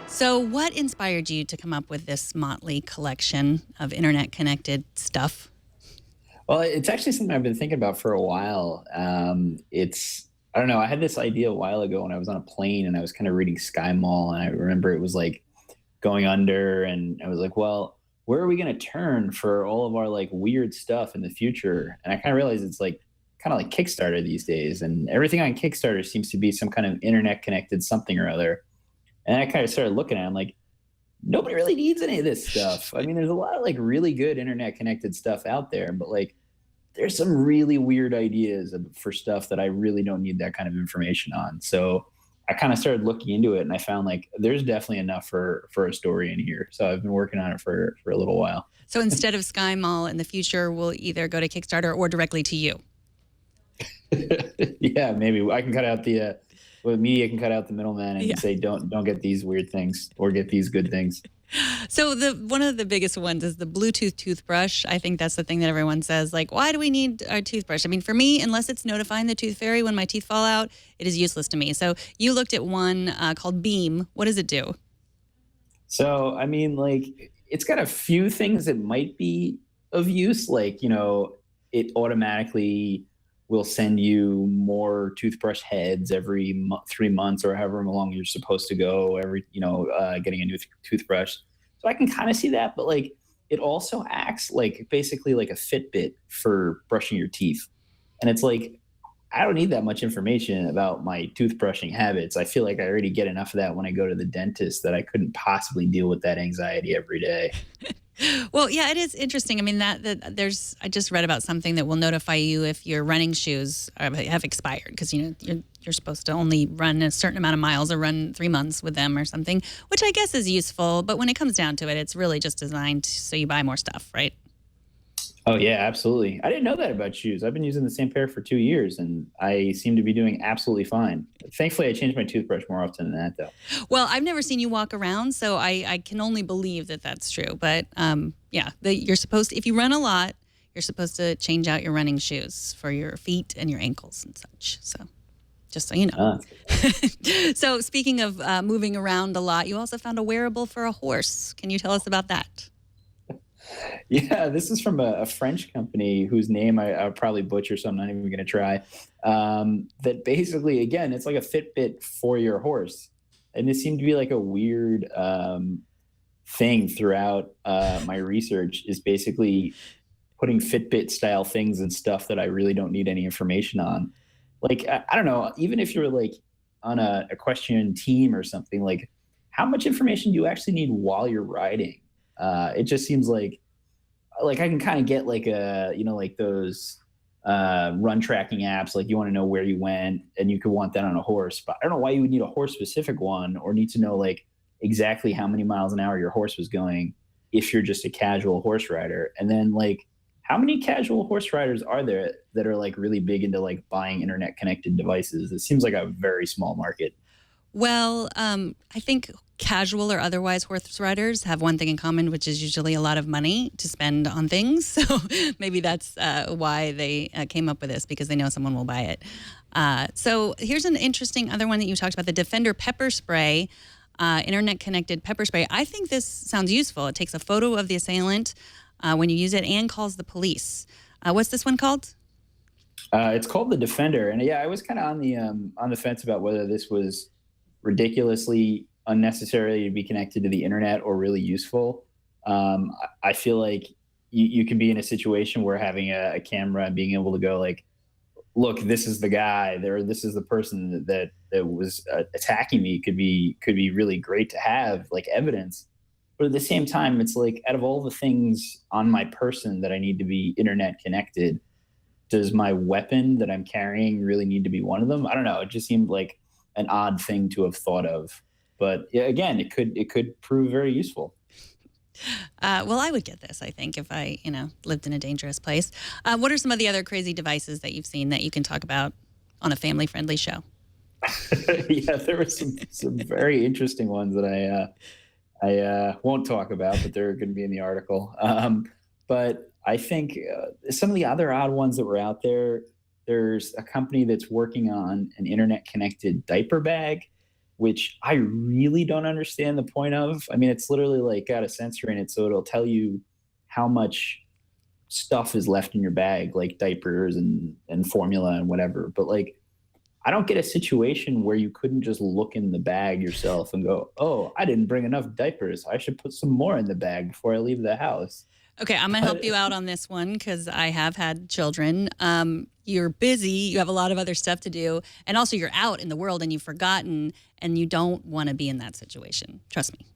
So, what inspired you to come up with this motley collection of internet connected stuff? Well, it's actually something I've been thinking about for a while. I don't know, I had this idea a while ago when I was on a plane and I was kind of reading Sky Mall, and I remember it was like going under, and I was like, well, where are we going to turn for all of our like weird stuff in the future? And I kind of realized it's like kind of like Kickstarter these days, and everything on Kickstarter seems to be some kind of internet connected something or other. And I kind of started looking at it, I'm like, nobody really needs any of this stuff. I mean, there's a lot of like really good internet connected stuff out there, but like there's some really weird ideas for stuff that I really don't need that kind of information on. So I kind of started looking into it, and I found like there's definitely enough for a story in here. So I've been working on it for a little while. So, instead of Sky Mall in the future, we'll either go to Kickstarter or directly to you. Yeah, maybe I can cut out the with media can cut out the middleman Yeah. and say don't get these weird things or get these good things. So, the one of the biggest ones is the Bluetooth toothbrush. I think that's the thing that everyone says, like, why do we need our toothbrush? I mean, for me, unless it's notifying the tooth fairy when my teeth fall out, it is useless to me. So, you looked at one called Beam. What does it do? So, I mean, like, it's got a few things that might be of use. Like, it automatically will send you more toothbrush heads every 3 months or however long you're supposed to go getting a new toothbrush. So I can kind of see that, but like, it also acts like basically like a Fitbit for brushing your teeth. And it's like, I don't need that much information about my toothbrushing habits. I feel like I already get enough of that when I go to the dentist that I couldn't possibly deal with that anxiety every day. Well, yeah, it is interesting. I mean, that there's. I just read about something that will notify you if your running shoes have expired, because you're supposed to only run a certain amount of miles or run 3 months with them or something, which I guess is useful. But when it comes down to it, it's really just designed so you buy more stuff, right? Oh yeah, absolutely. I didn't know that about shoes. I've been using the same pair for 2 years, and I seem to be doing absolutely fine. Thankfully, I change my toothbrush more often than that, though. Well, I've never seen you walk around, so I can only believe that that's true. But yeah, you're supposed to, if you run a lot, you're supposed to change out your running shoes for your feet and your ankles and such. So just so you know. Uh, So speaking of moving around a lot, you also found a wearable for a horse. Can you tell us about that? yeah, this is from a French company whose name I'll probably butcher, so I'm not even going to try. That basically, again, it's like a Fitbit for your horse, and this seemed to be like a weird thing throughout my research. Is basically putting Fitbit style things and stuff that I really don't need any information on. Like I don't know, even if you're like on a equestrian team or something, like how much information do you actually need while you're riding? It just seems like I can kind of get like like those run tracking apps. Like you want to know where you went, and you could want that on a horse. But I don't know why you would need a horse specific one, or need to know like exactly how many miles an hour your horse was going if you're just a casual horse rider. And then like how many casual horse riders are there that are like really big into like buying internet connected devices? It seems like a very small market. Well, I think casual or otherwise horse riders have one thing in common, which is usually a lot of money to spend on things. So maybe that's why they came up with this, because they know someone will buy it. So here's an interesting other one that you talked about, the Defender pepper spray, internet connected pepper spray. I think this sounds useful. It takes a photo of the assailant when you use it and calls the police. What's this one called? It's called the Defender, and yeah, I was kind of on the fence about whether this was ridiculously unnecessary to be connected to the internet or really useful. I feel like you could be in a situation where having a camera and being able to go like, look, this is the guy there, this is the person that was attacking me, could be really great to have like evidence. But at the same time, it's like, out of all the things on my person that I need to be internet connected, does my weapon that I'm carrying really need to be one of them? I don't know. It just seemed like an odd thing to have thought of. But yeah, again, it could prove very useful. Well, I would get this, I think, if I, lived in a dangerous place. What are some of the other crazy devices that you've seen that you can talk about on a family-friendly show? Yeah, there were some very interesting ones that I won't talk about, but they're going to be in the article. But I think some of the other odd ones that were out there, there's a company that's working on an internet connected diaper bag which I really don't understand the point of. I mean, it's literally like got a sensor in it, so it'll tell you how much stuff is left in your bag, like diapers and formula and whatever. But like, I don't get a situation where you couldn't just look in the bag yourself and go, "Oh, I didn't bring enough diapers. I should put some more in the bag before I leave the house." Okay, I'm going to help you out on this one because I have had children. You're busy, you have a lot of other stuff to do, and also you're out in the world and you've forgotten, and you don't want to be in that situation. Trust me.